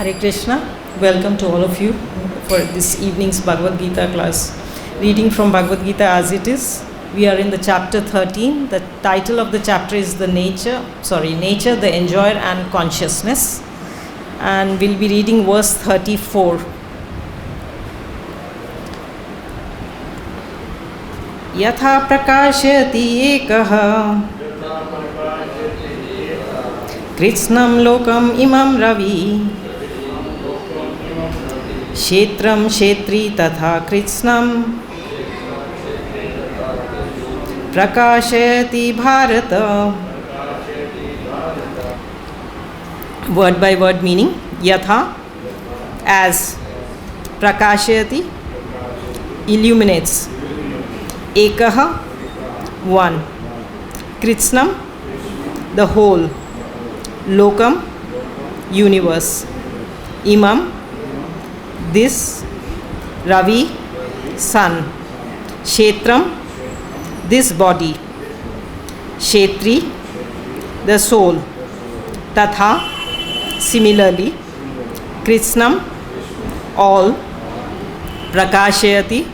Hare Krishna, welcome to all of you for this evening's Bhagavad Gita class. Reading from Bhagavad Gita as it is. We are in the chapter 13. The title of the chapter is Nature, the Enjoyer and Consciousness. And we'll be reading verse 34. Yatha prakashati ekaha Krishnam lokam imam ravi Kshetram kshetri tatha Krishnam prakashayati bharata. Word by word meaning. Yatha, as. Prakashayati, illuminates. Ekaha, one. Krishnam, the whole. Lokam, universe. Imam, this. Ravi, sun. Kshetram, this body. Kshetri, the soul. Tatha, similarly. Krishnam, all. Prakashayati,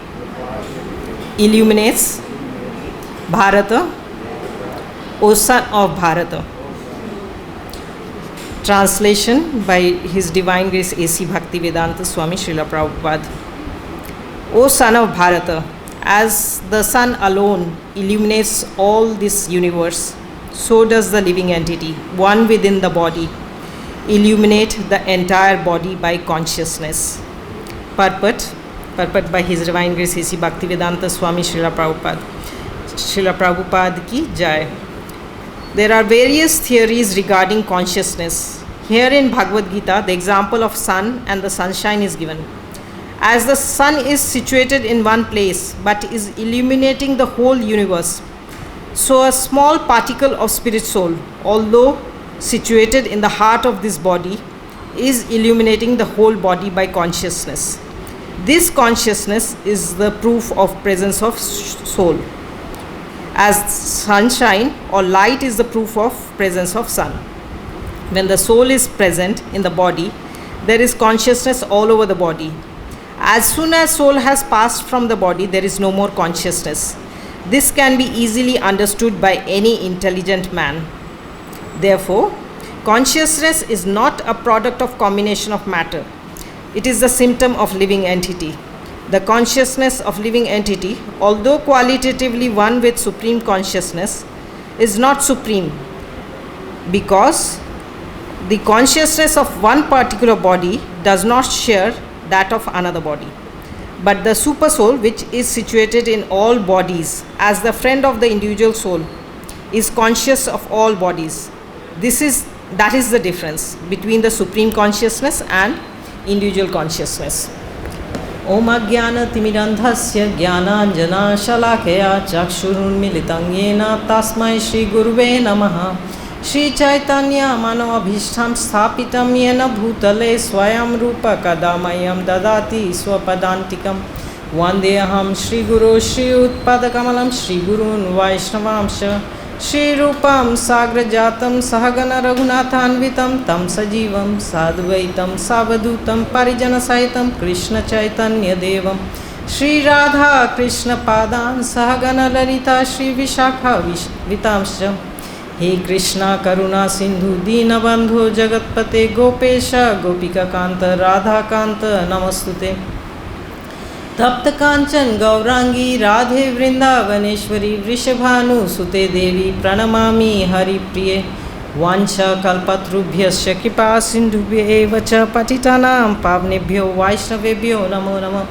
illuminates. Bharata, O son of Bharata. Translation by His Divine Grace A.C. Bhaktivedanta Swami Srila Prabhupada. O son of Bharata, as the sun alone illuminates all this universe, so does the living entity, one within the body, illuminate the entire body by consciousness. Purport by His Divine Grace A.C. Bhaktivedanta Swami Srila Prabhupada. Srila Prabhupada ki jai. There are various theories regarding consciousness. Here in Bhagavad Gita, the example of sun and the sunshine is given. As the sun is situated in one place but is illuminating the whole universe, so a small particle of spirit soul, although situated in the heart of this body, is illuminating the whole body by consciousness. This consciousness is the proof of presence of soul. As sunshine or light is the proof of presence of sun. When the soul is present in the body, there is consciousness all over the body. As soon as soul has passed from the body, there is no more consciousness. This can be easily understood by any intelligent man. Therefore, consciousness is not a product of combination of matter. It is the symptom of living entity. The consciousness of living entity, although qualitatively one with supreme consciousness, is not supreme because the consciousness of one particular body does not share that of another body. But the super soul, which is situated in all bodies as the friend of the individual soul, is conscious of all bodies. That is the difference between the supreme consciousness and individual consciousness. Om Ajnana Timirandhasya Jnananjana Shalakaya Chakshurunmilitam Yena Tasmai Shri Guruve Namaha. Shri Chaitanya Manavabhishtam Sthapitam Yena Bhutale Swayam Rupa Kadamayam Dadati Swapadantikam. Vandeham Shri Guru Shri Utpadakamalam Shri Gurun Vaishnavamsha Shri Rupam Sagrajatam Sahagana Raghunathanvitam Tam Sajivam Sadvaitam Savadutam Parijana Saitam Krishna Chaitanya Devam Shri Radha Krishna Padan Sahagana Lalita Shri Vishakha Vitamsha. He Krishna Karuna Sindhu Dinabandhu Jagatpate Gopesha Gopika Kanta Radha Kanta Namastute. तप्त कांचन गौरांगी राधे वृंदावनेश्वरी वृषभानु सुते देवी प्रणमामि हरिप्रिये. वांछा कल्पतरुभ्यश्च कृपा सिन्धुभ्येव च पतितानां पावनेभ्यो वैष्णवेभ्यो नमो नमः.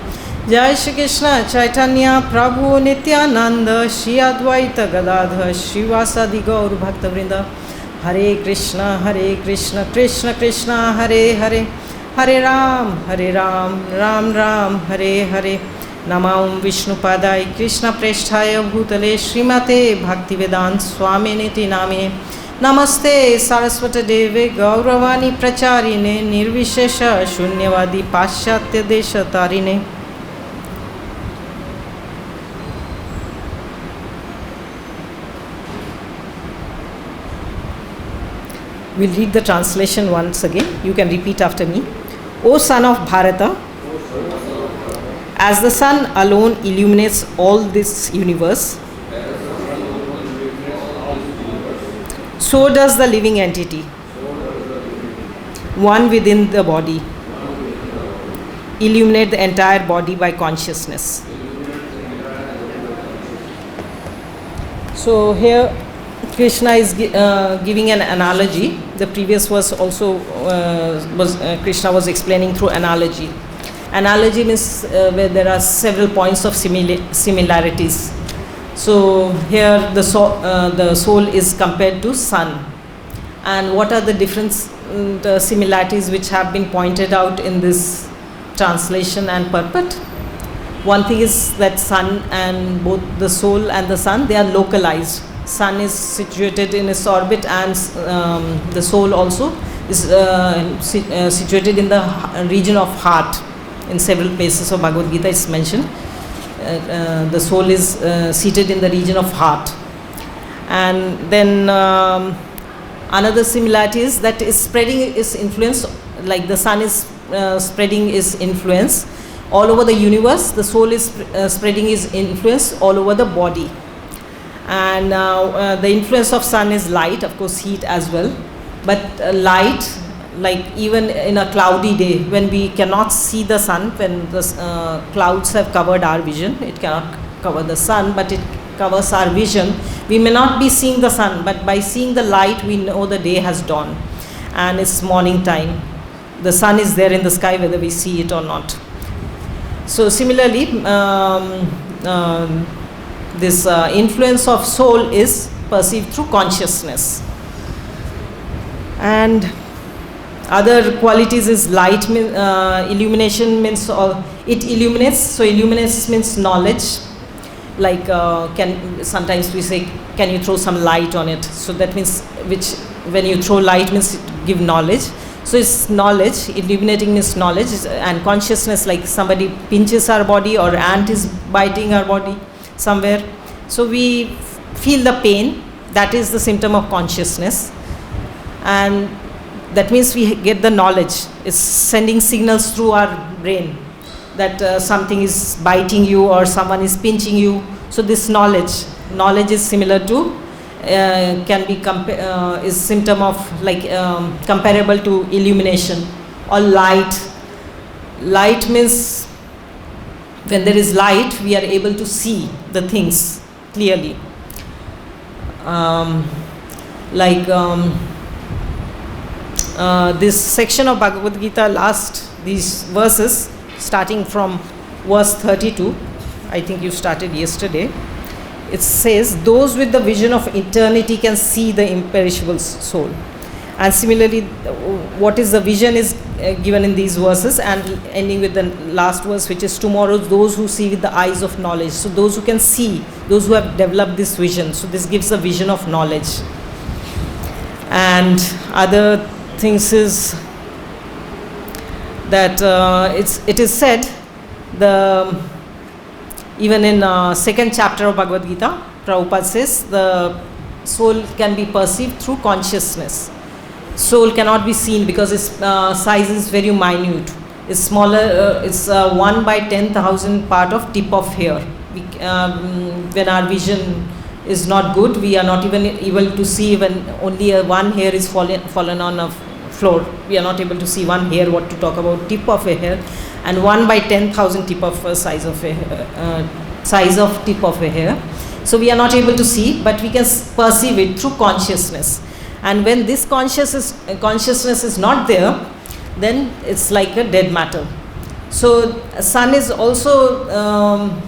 जय श्री कृष्ण चैतन्य प्रभु नित्यानंद श्री अद्वैत गदाधर श्रीवासादि गौर भक्तवृंद. हरे कृष्ण कृष्ण कृष्ण हरे हरे, हरे राम राम राम हरे हरे. नमो विष्णुपादाय कृष्ण प्रेष्ठाय भूतले श्रीमते भक्तिवेदांत स्वामिनिति नामिने. नमस्ते सरस्वती देवे गौरवाणी प्रचारिणे निर्विशेष शून्यवादी पाश्चात्य देश तारिणे. We'll read the translation once again. You can repeat after me. O son of Bharata, as the sun alone illuminates all this universe, so does the living entity, one within the body, illuminate the entire body by consciousness. So here Krishna is giving an analogy. The previous verse also Krishna was explaining through analogy. Analogy means where there are several points of similarities. So here the soul is compared to sun. And what are the different similarities which have been pointed out in this translation and purport? One thing is that sun and both the soul and the sun, they are localized. Sun is situated in its orbit, and the soul also is situated in the region of heart. In several places of Bhagavad Gita is mentioned. The soul is seated in the region of heart. And then another similarity is that is spreading its influence, like the sun is spreading its influence all over the universe. The soul is spreading its influence all over the body. And the influence of sun is light, of course heat as well. But light, like even in a cloudy day, when we cannot see the sun, when the clouds have covered our vision, it cannot cover the sun, but it covers our vision. We may not be seeing the sun, but by seeing the light, we know the day has dawned. And it's morning time. The sun is there in the sky, whether we see it or not. So similarly, this influence of soul is perceived through consciousness. And other qualities is light, illumination means it illuminates. So illuminates means knowledge. Like sometimes we say, can you throw some light on it? So that means when you throw light means give knowledge. So it's knowledge, illuminating is knowledge, and consciousness, like somebody pinches our body or ant is biting our body somewhere. So we feel the pain, that is the symptom of consciousness. And that means we get the knowledge. It's sending signals through our brain that something is biting you or someone is pinching you. So this knowledge is similar to, can be is symptom of like comparable to illumination or light. Light means when there is light, we are able to see the things clearly. This section of Bhagavad Gita, these verses, starting from verse 32, I think you started yesterday. It says, those with the vision of eternity can see the imperishable soul. And similarly, what is the vision is given in these verses, and ending with the last verse, which is tomorrow, those who see with the eyes of knowledge. So those who can see, those who have developed this vision. So this gives a vision of knowledge. And other things is that it is said, even in second chapter of Bhagavad Gita, Prabhupada says the soul can be perceived through consciousness. Soul cannot be seen because its size is very minute. It's smaller, it's 1 by 10,000 part of tip of hair. When our vision is not good, we are not even able to see when only one hair is fallen on a floor. We are not able to see one hair, what to talk about tip of a hair. And 1 by 10,000 tip of size of tip of a hair. So we are not able to see, but we can perceive it through consciousness. And when this consciousness is not there, then it's like a dead matter. So sun is also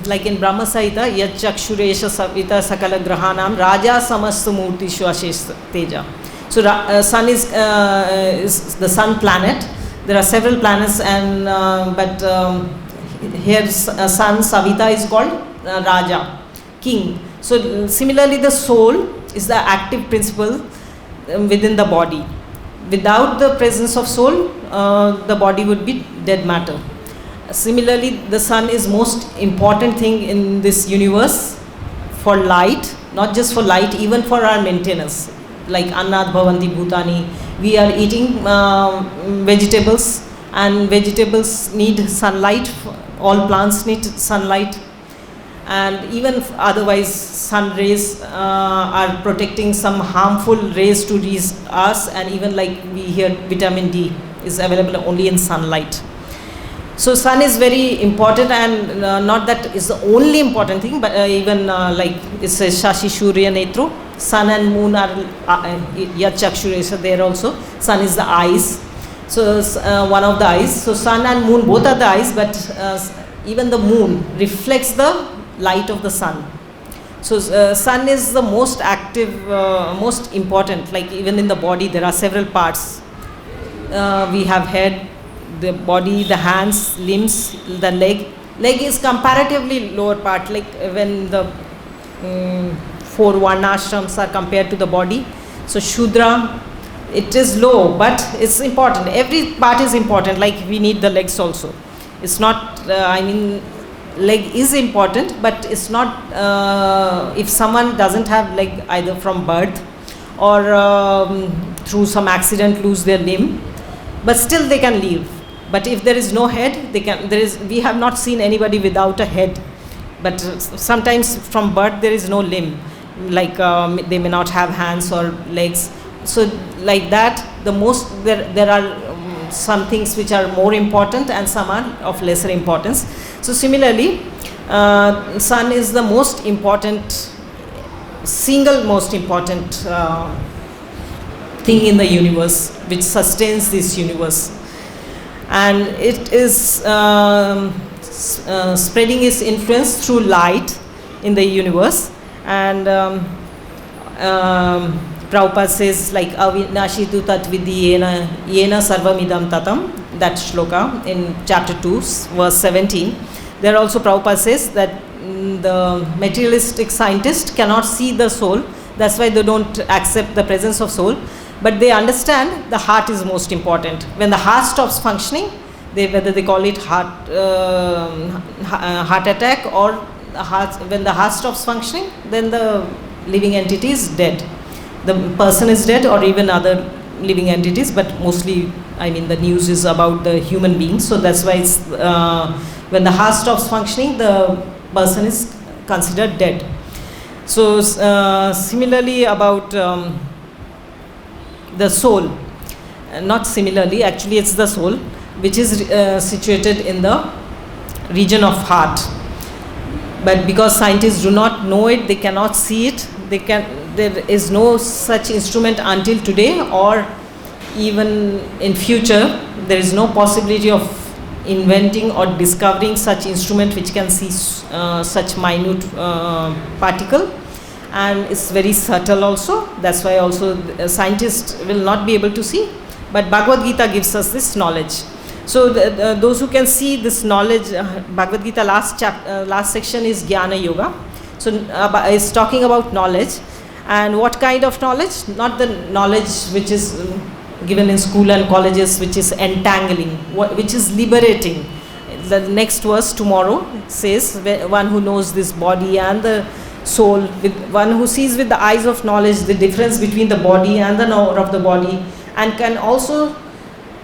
like in Brahma Samhita, Yat Chakshuresha Savita Sakala Grahanam Raja Samastu Murti Shwashesh Teja. So sun is the sun planet. There are several planets, and but here sun Savita is called Raja, king. So similarly, the soul is the active principle within the body. Without the presence of soul, the body would be dead matter. Similarly, the sun is most important thing in this universe for light, not just for light, even for our maintenance. Like Annat Bhavanti Bhutani, we are eating vegetables and vegetables need sunlight, all plants need sunlight, and even otherwise sun rays are protecting some harmful rays to reach us, and even like we hear vitamin D is available only in sunlight. So sun is very important, and not that is the only important thing, but even like it says Shashi Shurya Netru, sun and moon are Yat Chakshuresa there also. Sun is the eyes, so one of the eyes. So sun and moon both are the eyes, but even the moon reflects the light of the sun. So sun is the most active, most important, like even in the body there are several parts. We have head, the body, the hands, limbs, the leg. Leg is comparatively lower part, like when the 4 varnashrams are compared to the body. So Shudra, it is low, but it's important. Every part is important, like we need the legs also. It's not, I mean, leg is important, but it's not, if someone doesn't have leg either from birth or through some accident lose their limb, but still they can live. But if there is no head, we have not seen anybody without a head, but sometimes from birth there is no limb, like they may not have hands or legs. So like that, there are some things which are more important and some are of lesser importance. So similarly, sun is the most important, single most important thing in the universe, which sustains this universe. And it is spreading its influence through light in the universe. And Prabhupada says, like, Avinashitu tat vidyena yena sarvamidam tatam, that shloka in chapter 2, verse 17. There also Prabhupada says that the materialistic scientist cannot see the soul, that's why they don't accept the presence of soul. But they understand the heart is most important. When the heart stops functioning, whether they call it heart attack or when the heart stops functioning, then the living entity is dead. The person is dead, or even other living entities, but mostly, I mean, the news is about the human beings. So that's why it's, when the heart stops functioning, the person is considered dead. So similarly about the soul, not similarly, actually it's the soul, which is situated in the region of heart. But because scientists do not know it, they cannot see it, there is no such instrument until today, or even in future there is no possibility of inventing or discovering such instrument which can see such minute particle. And it's very subtle also, that's why also scientists will not be able to see, but Bhagavad Gita gives us this knowledge. So those who can see this knowledge, Bhagavad Gita last section is Jnana Yoga. So it's talking about knowledge, and what kind of knowledge? Not the knowledge which is given in school and colleges, which is entangling, which is liberating. The next verse tomorrow says, one who knows this body and the soul, one who sees with the eyes of knowledge the difference between the body and the knower of the body, and can also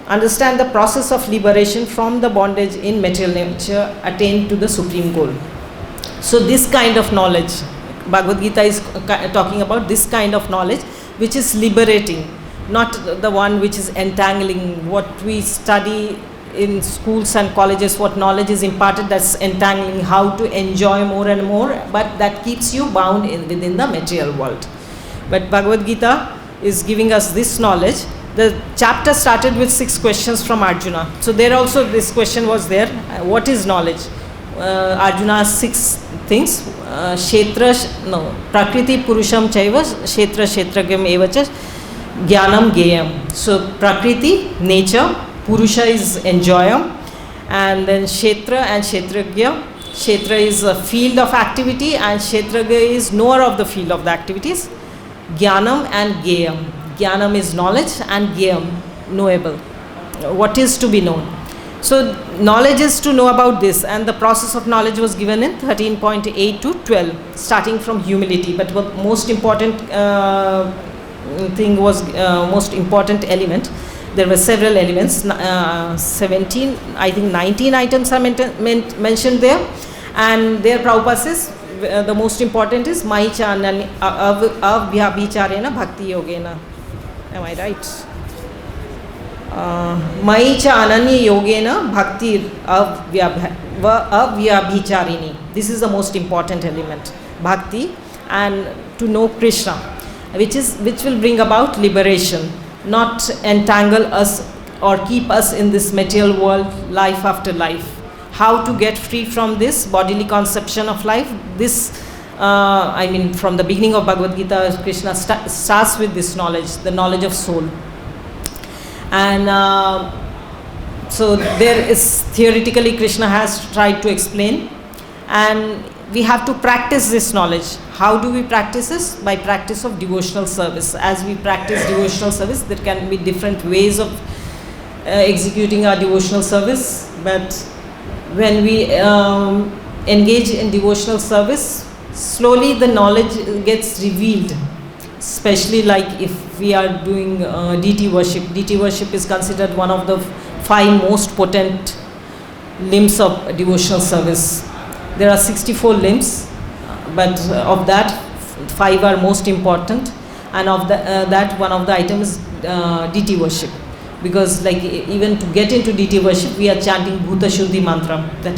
understand the process of liberation from the bondage in material nature, attain to the supreme goal. So this kind of knowledge, Bhagavad Gita is talking about this kind of knowledge which is liberating, not the one which is entangling. What we study in schools and colleges, what knowledge is imparted, that's entangling, how to enjoy more and more, but that keeps you bound within the material world. But Bhagavad Gita is giving us this knowledge. The chapter started with 6 questions from Arjuna. So there also this question was there, what is knowledge? Arjuna asked 6 things. Prakriti Purusham Chaiva, Kshetra Kshetragyam Evacha, Jnanam Geyam. So Prakriti, nature, Purusha is enjoyer, and then Kshetra and Kshetragya. Kshetra is a field of activity, and Kshetragya is knower of the field of the activities. Jnanam and Geyam. Jnanam is knowledge, and Geyam, knowable, what is to be known. So knowledge is to know about this, and the process of knowledge was given in 13.8 to 12, starting from humility. But what most important thing was, most important element There were several elements, 17, I think 19 items are mentioned there. And there Prabhupada says, the most important is Maicha Avvyabhicharena Bhakti Yogena. Am I right? Maicha Ananya Yogena Bhakti Avyabhicharini. This is the most important element. Bhakti, and to know Krishna, which will bring about liberation, not entangle us or keep us in this material world, life after life. How to get free from this bodily conception of life? This, from the beginning of Bhagavad Gita, Krishna starts with this knowledge, the knowledge of soul. And so there is, theoretically, Krishna has tried to explain, and we have to practice this knowledge. How do we practice this? By practice of devotional service. As we practice devotional service, there can be different ways of executing our devotional service, but when we engage in devotional service, slowly the knowledge gets revealed, especially like if we are doing deity worship. Deity worship is considered one of the 5 most potent limbs of devotional service. There are 64 limbs, but of that 5 are most important, and of that one of the items is deity worship. Because like even to get into deity worship, we are chanting Bhuta Shuddhi mantra, that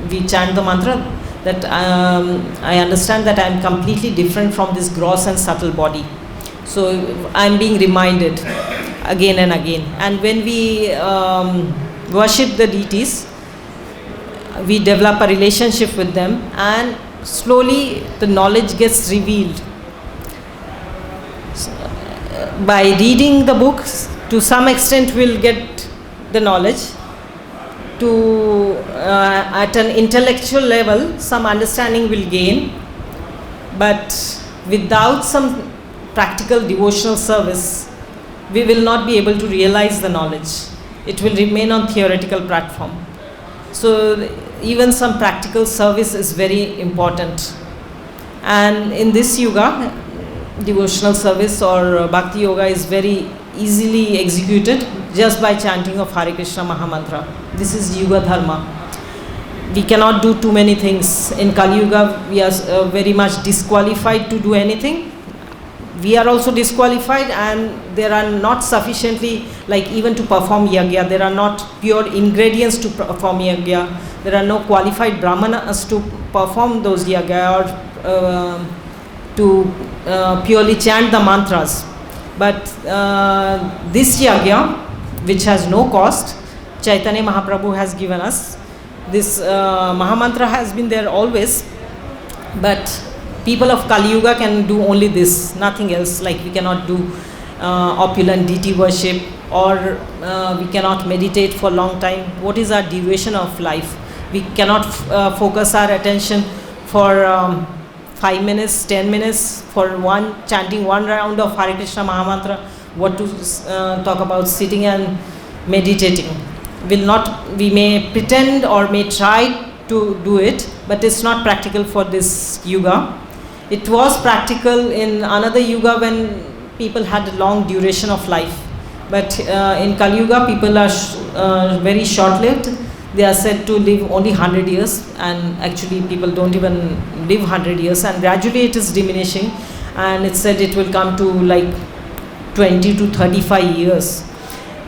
we chant the mantra that I understand that I am completely different from this gross and subtle body. So I am being reminded again and again. And when we worship the deities, we develop a relationship with them, and slowly the knowledge gets revealed. So, by reading the books, to some extent we'll get the knowledge. To at an intellectual level, some understanding will gain, but without some practical devotional service, we will not be able to realize the knowledge. It will remain on theoretical platform. So even some practical service is very important. And in this yuga, devotional service or bhakti yoga is very easily executed just by chanting of Hare Krishna Mahamantra. This is Yuga Dharma. We cannot do too many things. In Kali Yuga, we are very much disqualified to do anything. We are also disqualified, and there are not sufficiently, like even to perform yagya, there are not pure ingredients to perform yagya. There are no qualified brahmanas to perform those yagya or to purely chant the mantras. But this yagya, which has no cost, Chaitanya Mahaprabhu has given us. This Mahamantra has been there always, but people of Kali Yuga can do only this, nothing else. Like we cannot do opulent deity worship, or we cannot meditate for a long time. What is our duration of life? We cannot focus our attention for 5 minutes, 10 minutes for chanting one round of Hare Krishna Mahamantra. What to talk about sitting and meditating? We may pretend or may try to do it, but it's not practical for this yuga. It was practical in another yuga when people had a long duration of life. But in Kali Yuga, people are very short-lived. They are said to live only 100 years, and actually people don't even live 100 years, and gradually it is diminishing, and it's said it will come to like 20 to 35 years.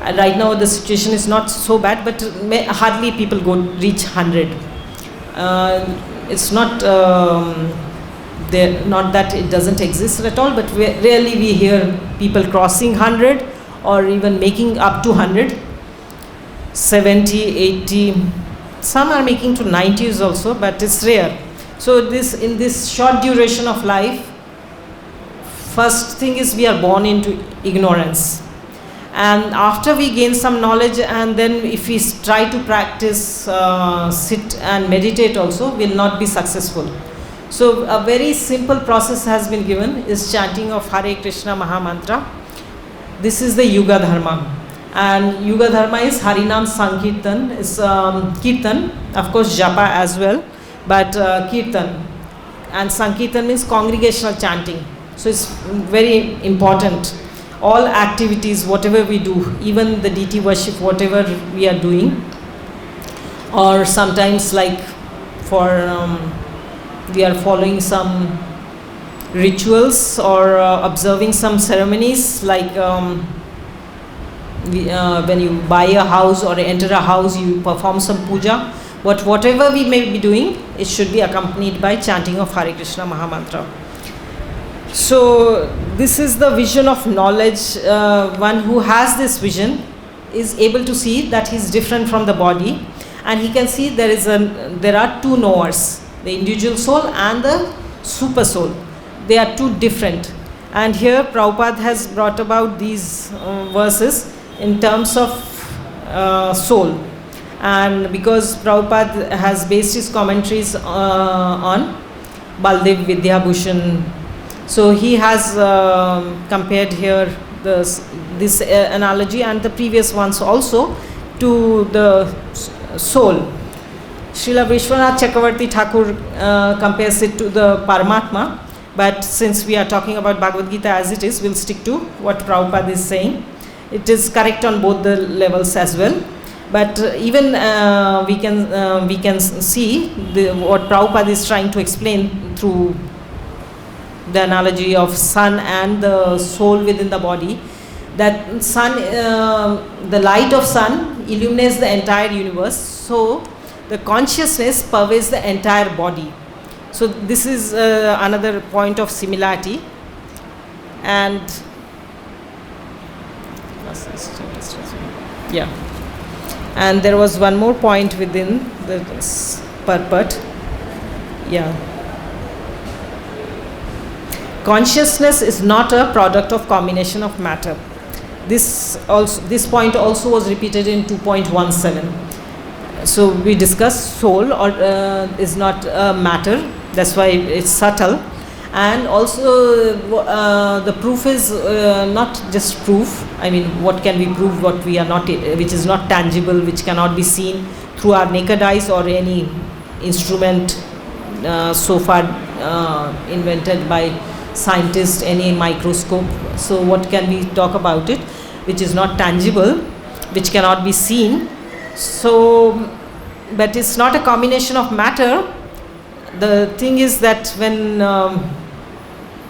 Right now the situation is not so bad, but hardly people reach 100. It's not not that it doesn't exist at all, but rarely we hear people crossing 100 or even making up to 100. 70, 80, some are making to 90s also, but it's rare. So in this short duration of life, first thing is we are born into ignorance, and after we gain some knowledge, and then if we try to practice sit and meditate also, will not be successful. So a very simple process has been given, is chanting of Hare Krishna Mahamantra. This is the Yuga Dharma. And Yuga Dharma is Harinam Sankirtan, is Kirtan, of course Japa as well, but Kirtan. And Sankirtan means congregational chanting. So it's very important. all activities, whatever we do, even the deity worship, whatever we are doing, or sometimes like for we are following some rituals or observing some ceremonies, like when you buy a house or enter a house, you perform some puja. But whatever we may be doing, it should be accompanied by chanting of Hare Krishna Mahamantra. So this is the vision of knowledge. One who has this vision is able to see that he is different from the body, and he can see there are two knowers, the individual soul and the super soul. They are two different. And here Prabhupada has brought about these verses in terms of soul. And because Prabhupada has based his commentaries on Baldev Vidyabhushan, so he has compared here this analogy and the previous ones also to the soul. Srila Vishwanath Chakravarti Thakur compares it to the Paramatma, but since we are talking about Bhagavad Gita as it is, we'll stick to what Prabhupada is saying. It is correct on both the levels as well. But even we can see what Prabhupada is trying to explain through the analogy of sun and the soul within the body. That sun, the light of sun illuminates the entire universe. So the consciousness pervades the entire body. So this is another point of similarity. And yeah. And there was one more point within the purport. Yeah. Consciousness is not a product of combination of matter. This point also was repeated in 2.17. So we discussed soul is not a matter. That's why it's subtle. And also the proof is not just proof. I mean, what can we prove? What we are not, which is not tangible, which cannot be seen through our naked eyes or any instrument so far invented by scientists, any microscope. So what can we talk about it, which is not tangible, which cannot be seen? So, but it's not a combination of matter. The thing is that when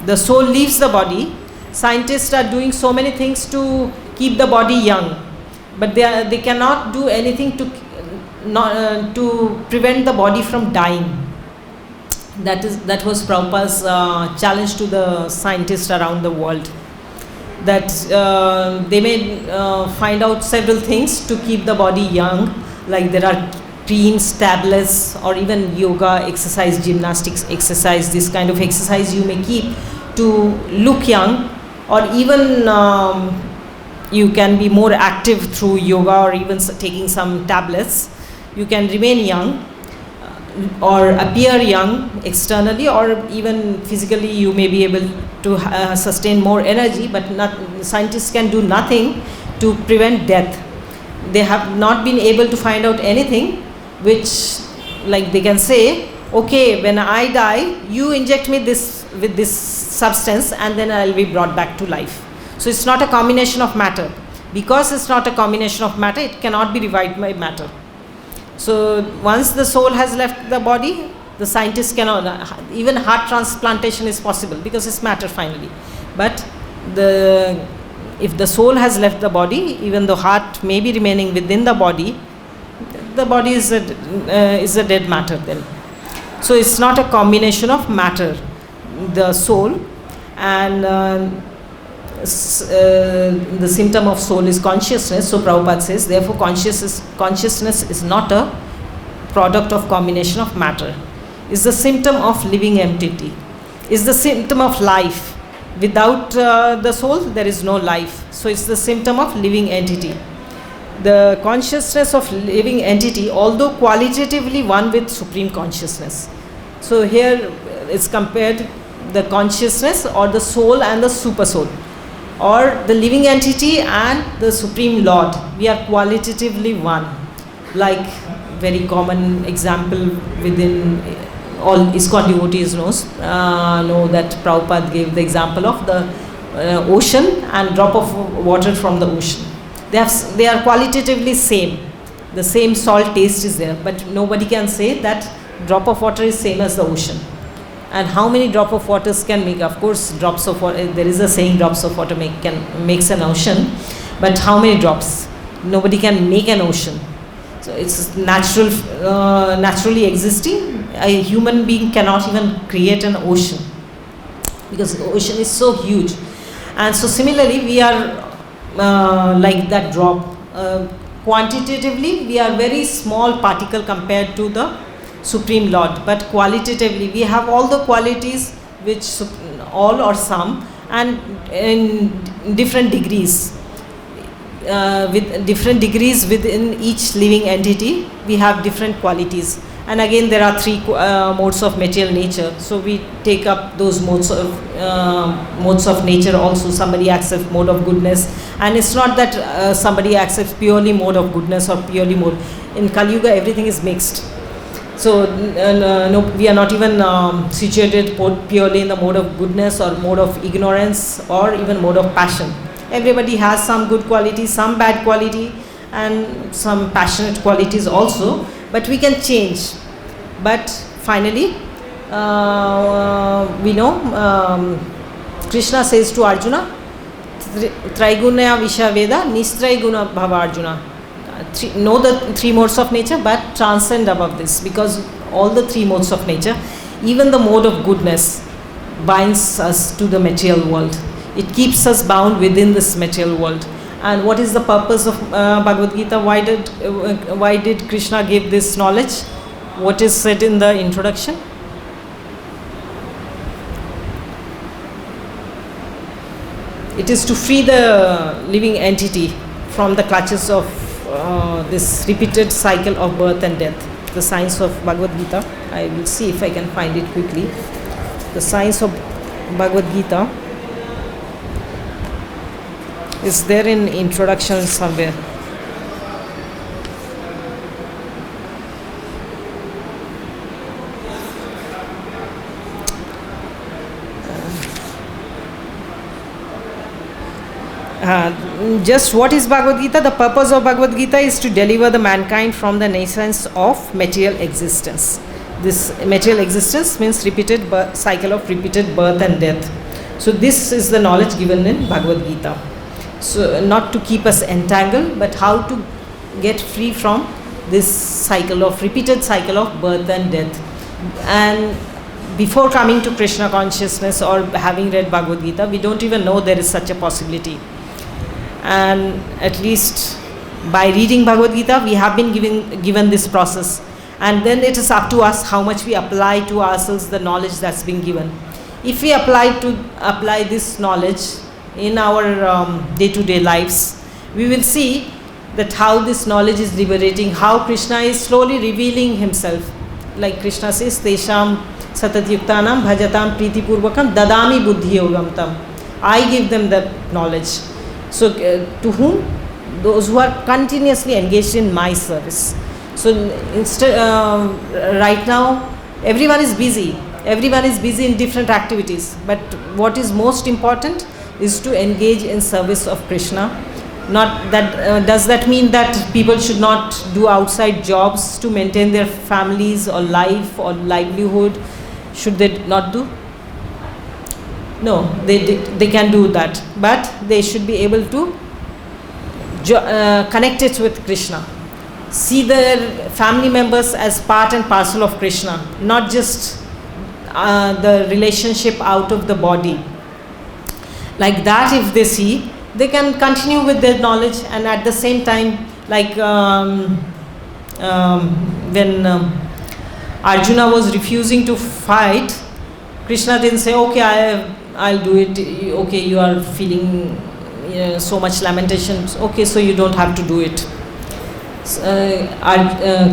the soul leaves the body, scientists are doing so many things to keep the body young, but they cannot do anything to prevent the body from dying. That was Prabhupada's challenge to the scientists around the world. That they may find out several things to keep the body young, like there are creams, tablets, or even yoga exercise, gymnastics exercise, this kind of exercise you may keep to look young, or even you can be more active through yoga or even taking some tablets. You can remain young or appear young externally, or even physically you may be able to sustain more energy, but scientists can do nothing to prevent death. They have not been able to find out anything which, like they can say, okay, when I die, you inject me with this substance and then I will be brought back to life. So it's not a combination of matter. Because it's not a combination of matter, it cannot be revived by matter. So once the soul has left the body, the scientists cannot, even heart transplantation is possible because it's matter finally. But if the soul has left the body, even though heart may be remaining within the body is a dead matter then. So it's not a combination of matter, the soul, and the symptom of soul is consciousness. So Prabhupada says, therefore consciousness is not a product of combination of matter. It's the symptom of living entity. It's the symptom of life. Without the soul, there is no life. So it's the symptom of living entity. The consciousness of living entity, although qualitatively one with supreme consciousness. So here it's compared the consciousness or the soul and the super soul, or the living entity and the Supreme Lord. We are qualitatively one. Like very common example within all ISKCON devotees know that Prabhupada gave the example of the ocean and drop of water from the ocean. They are qualitatively same. The same salt taste is there, but nobody can say that drop of water is same as the ocean. And how many drop of waters can make? Of course, drops of water. There is a saying, drops of water makes an ocean, but how many drops? Nobody can make an ocean. So it's naturally existing. A human being cannot even create an ocean, because the ocean is so huge. And so similarly, we are like that drop. Quantitatively, we are very small particle compared to the Supreme Lord, but qualitatively, we have all the qualities, which all or some, and in different degrees. With different degrees within each living entity, we have different qualities. And again, there are three modes of material nature. So we take up those modes of nature also. Somebody accepts mode of goodness, and it's not that somebody accepts purely mode of goodness or purely mode. In Kali Yuga, everything is mixed. So no, we are not even situated purely in the mode of goodness or mode of ignorance or even mode of passion. Everybody has some good qualities, some bad quality, and some passionate qualities also, but we can change. But finally, we know Krishna says to Arjuna, Traiguna Vishaveda Nistraiguna Bhava Arjuna. Know the three modes of nature, but transcend above this, because all the three modes of nature, even the mode of goodness, binds us to the material world. It keeps us bound within this material world. And what is the purpose of Bhagavad Gita? Why did Krishna give this knowledge? What is said in the introduction? It is to free the living entity from the clutches of this repeated cycle of birth and death. The science of Bhagavad Gita. I will see if I can find it quickly. The science of Bhagavad Gita is there in introduction somewhere. Just what is Bhagavad Gita? The purpose of Bhagavad Gita is to deliver the mankind from the nascence of material existence. This material existence means repeated cycle of repeated birth and death. So this is the knowledge given in Bhagavad Gita. So not to keep us entangled, but how to get free from this cycle of repeated cycle of birth and death. And before coming to Krishna consciousness or having read Bhagavad Gita, we don't even know there is such a possibility. And at least by reading Bhagavad Gita, we have been given this process. And then it is up to us how much we apply to ourselves the knowledge that's been given. If we apply this knowledge in our day-to-day lives, we will see that how this knowledge is liberating, how Krishna is slowly revealing himself. Like Krishna says, Tesham satatyuktanam bhajatam pritipurvakam dadami buddhi yogam tam. I give them the knowledge. So to whom? Those who are continuously engaged in my service. So right now, everyone is busy. Everyone is busy in different activities. But what is most important is to engage in service of Krishna. Not that does that mean that people should not do outside jobs to maintain their families or life or livelihood? Should they not do? No, they can do that, but they should be able to connect it with Krishna. See their family members as part and parcel of Krishna, not just the relationship out of the body. Like that, if they see, they can continue with their knowledge, and at the same time, like when Arjuna was refusing to fight, Krishna didn't say, okay, I'll do it. Okay, you are feeling so much lamentation. Okay, so you don't have to do it.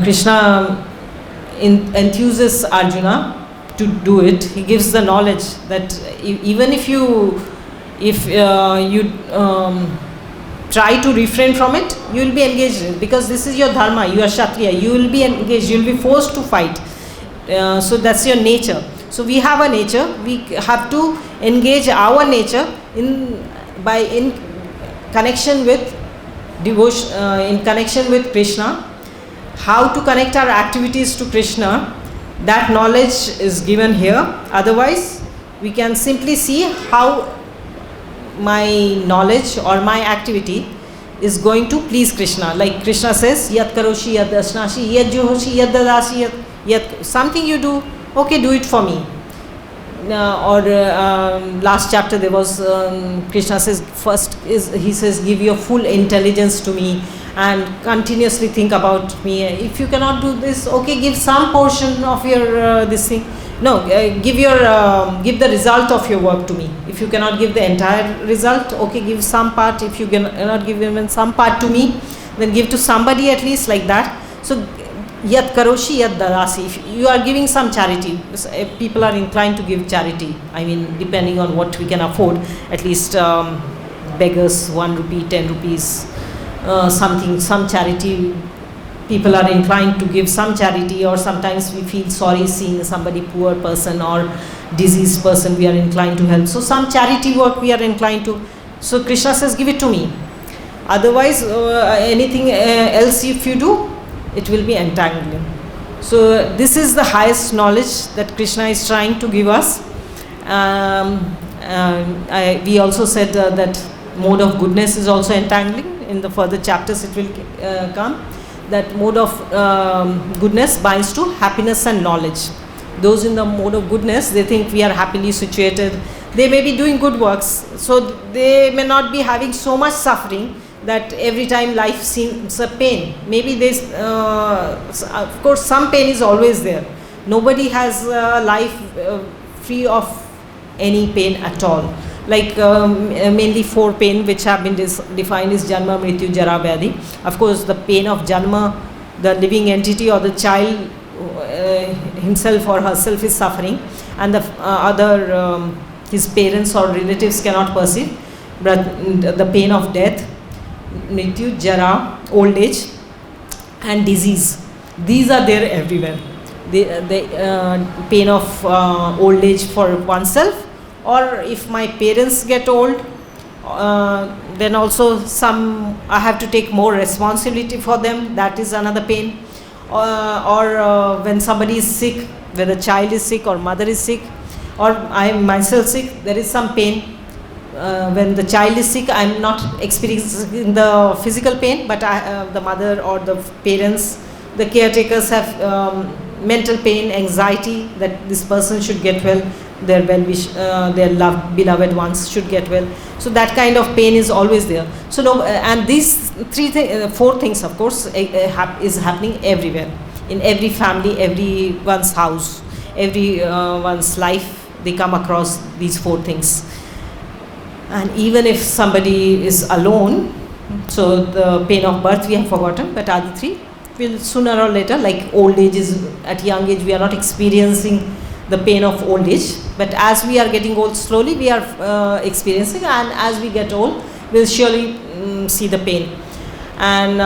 Krishna enthuses Arjuna to do it. He gives the knowledge that even if you try to refrain from it, you will be engaged in it, because this is your dharma. You are Kshatriya. You will be engaged. You will be forced to fight. So that's your nature. So we have a nature, we have to engage our nature in connection with devotion, in connection with Krishna. How to connect our activities to Krishna, that knowledge is given here. Otherwise we can simply see how my knowledge or my activity is going to please Krishna. Like Krishna says, yat karoshi yat asnashi yat juhoshi yat dadasi yat, something you do, okay, do it for me. Last chapter there was Krishna says, first is he says, give your full intelligence to me and continuously think about me. If you cannot do this, okay, give some portion of your this thing. No, give the result of your work to me. If you cannot give the entire result, okay, give some part. If you cannot give even some part to me, then give to somebody at least, like that. So yat karoshi yat dadasi, if you are giving some charity, people are inclined to give charity, I mean depending on what we can afford, at least beggars 1 rupee, 10 rupees, something, some charity, people are inclined to give some charity. Or sometimes we feel sorry seeing somebody poor person or diseased person, we are inclined to help, so some charity work we are inclined to. So Krishna says, give it to me. Otherwise anything else if you do, it will be entangling. So this is the highest knowledge that Krishna is trying to give us. We also said that mode of goodness is also entangling. In the further chapters it will come, that mode of goodness binds to happiness and knowledge. Those in the mode of goodness, they think we are happily situated, they may be doing good works, so they may not be having so much suffering that every time life seems a pain. Maybe there's of course some pain is always there. Nobody has a life free of any pain at all. Like mainly 4 pain which have been defined is Janma, Mrityu, Jara, Vyadhi. Of course the pain of Janma, the living entity or the child himself or herself is suffering, and the other his parents or relatives cannot perceive. But the pain of death, Mrityu, Jara, old age and disease, these are there everywhere. The pain of old age for oneself, or if my parents get old, then also I have to take more responsibility for them, that is another pain. Or when somebody is sick, whether child is sick or mother is sick, or I am myself sick, there is some pain. When the child is sick, I am not experiencing the physical pain, but the mother or the parents, the caretakers have mental pain, anxiety that this person should get well, their beloved ones should get well. So that kind of pain is always there. So no, and these 4 things of course is happening everywhere, in every family, everyone's house, everyone's life, they come across these 4 things. And even if somebody is alone, so the pain of birth we have forgotten, but other 3 will sooner or later, like old age is at young age we are not experiencing the pain of old age, but as we are getting old slowly we are experiencing, and as we get old we'll surely see the pain. And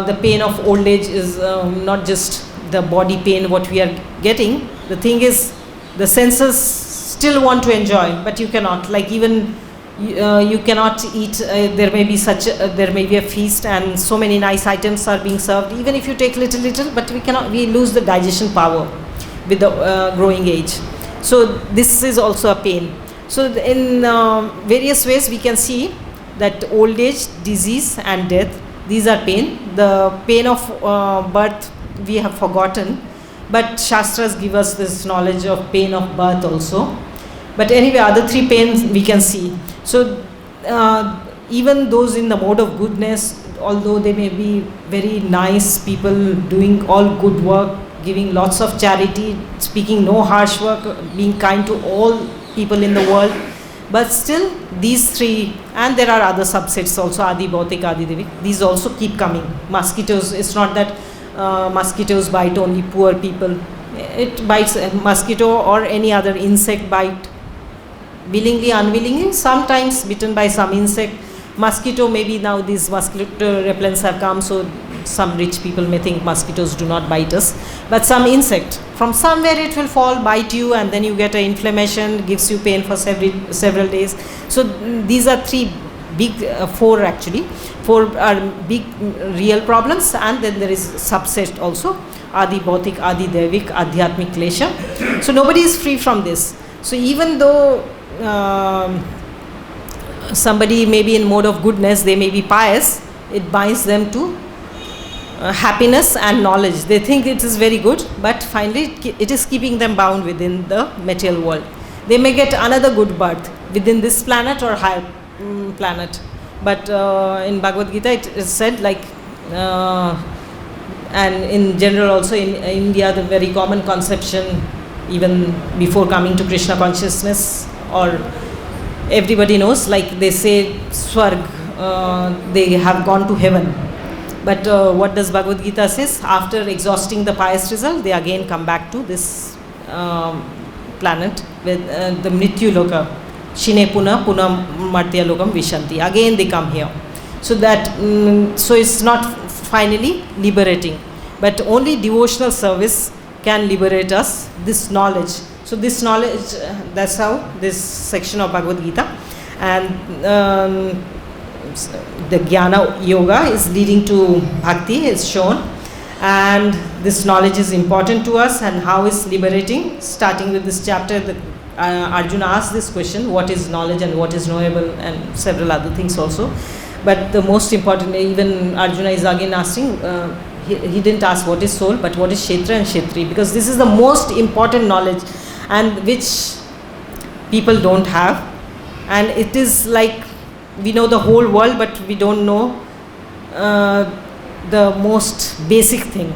the pain of old age is not just the body pain what we are getting. The thing is the senses still want to enjoy, but you cannot, like even you cannot eat, there may be a feast and so many nice items are being served, even if you take little, but we lose the digestion power with the growing age. So this is also a pain. So in various ways we can see that old age, disease and death, these are pain. The pain of birth we have forgotten, but Shastras give us this knowledge of pain of birth also. But anyway, other 3 pains we can see. So even those in the mode of goodness, although they may be very nice people doing all good work, giving lots of charity, speaking no harsh work, being kind to all people in the world, but still these 3, and there are other subsets also, Adi Bhautik, Adi Devik, these also keep coming. Mosquitoes, it's not that mosquitoes bite only poor people, it bites a mosquito or any other insect bite, willingly, unwillingly, sometimes bitten by some insect. Mosquito, maybe now these mosquito repellents have come, so some rich people may think mosquitoes do not bite us, but some insect from somewhere it will fall, bite you, and then you get an inflammation, gives you pain for several days. So these are four are big real problems, and then there is subset also, Adi Bhautik, Adi Devik, Adhyatmik Klesha. So nobody is free from this. So even though somebody may be in mode of goodness, they may be pious, it binds them to happiness and knowledge. They think it is very good, but finally it is keeping them bound within the material world. They may get another good birth within this planet or higher planet. But in Bhagavad Gita it is said, like, and in general also in India, the very common conception, even before coming to Krishna consciousness, or everybody knows, like they say Swarg, they have gone to heaven. But what does Bhagavad Gita says? After exhausting the pious result, they again come back to this planet with the Mrityu Loka. Shine Puna Martya Lokam Vishanti. Again they come here. So that, so it's not finally liberating, but only devotional service can liberate us, this knowledge. So this knowledge, that's how this section of Bhagavad Gita, and the Jnana Yoga is leading to Bhakti is shown, and this knowledge is important to us, and how is liberating. Starting with this chapter, Arjuna asked this question, what is knowledge and what is knowable, and several other things also. But the most important, even Arjuna is again asking, he didn't ask what is soul, but what is Kshetra and Kshetri, because this is the most important knowledge, and which people don't have. And it is like, we know the whole world, but we don't know the most basic thing.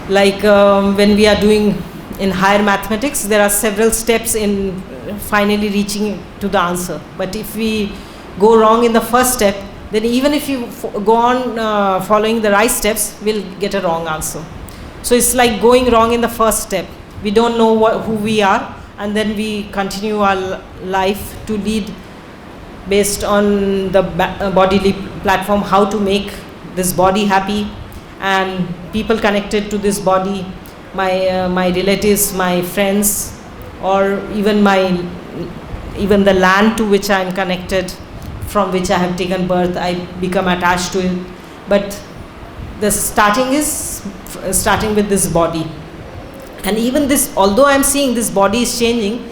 Like when we are doing in higher mathematics, there are several steps in finally reaching to the answer. But if we go wrong in the first step, then even if you go on following the right steps, we'll get a wrong answer. So it's like going wrong in the first step. We don't know who we are, and then we continue our life to lead based on the bodily platform, how to make this body happy, and people connected to this body, my relatives, my friends, or even the land to which I am connected, from which I have taken birth, I become attached to it. But the starting is starting with this body. And even this, although I am seeing this body is changing,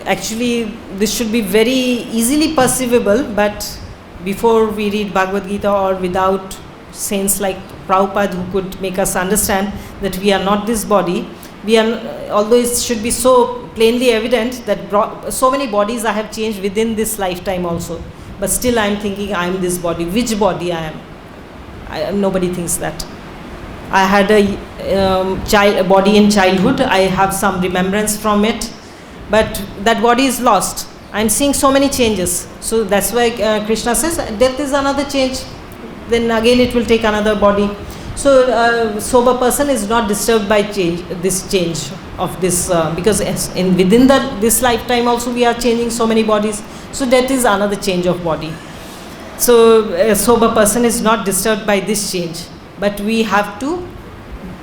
actually this should be very easily perceivable, but before we read Bhagavad Gita, or without saints like Prabhupada who could make us understand that we are not this body, although it should be so plainly evident that so many bodies I have changed within this lifetime also, but still I am thinking I am this body. Which body I am? Nobody thinks that. I had a body in childhood, I have some remembrance from it, but that body is lost. I am seeing so many changes. So that's why Krishna says death is another change, then again it will take another body. So sober person is not disturbed by this change of this, because within this lifetime also we are changing so many bodies. So death is another change of body. So a sober person is not disturbed by this change, but we have to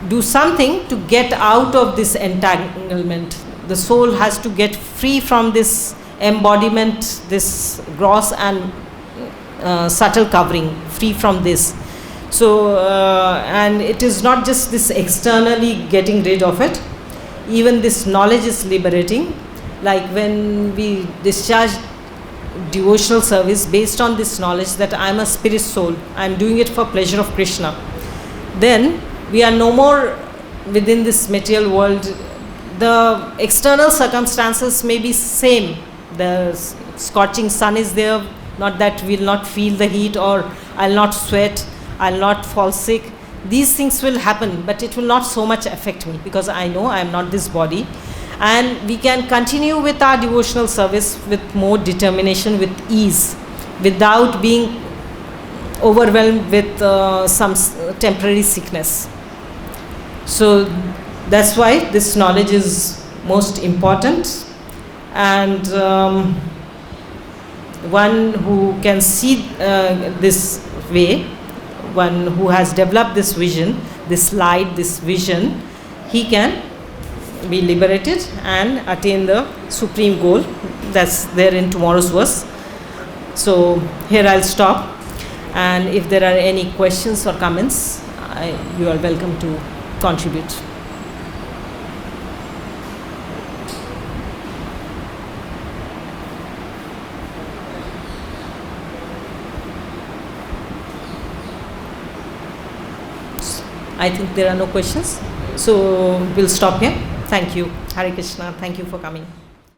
do something to get out of this entanglement. The soul has to get free from this embodiment, this gross and subtle covering, free from this. So and it is not just this externally getting rid of it, even this knowledge is liberating. Like when we discharge devotional service based on this knowledge that I am a spirit soul, I am doing it for pleasure of Krishna, then we are no more within this material world. The external circumstances may be same, the scorching sun is there, not that we will not feel the heat, or I will not sweat, I will not fall sick. These things will happen, but it will not so much affect me, because I know I am not this body. And we can continue with our devotional service with more determination, with ease, without being overwhelmed with some temporary sickness. So that's why this knowledge is most important. And one who can see this way, one who has developed this vision, this light, this vision, he can be liberated and attain the supreme goal that's there in tomorrow's verse. So here I'll stop, and if there are any questions or comments, you are welcome to contribute. I think there are no questions, so we'll stop here. Thank you. Hare Krishna. Thank you for coming.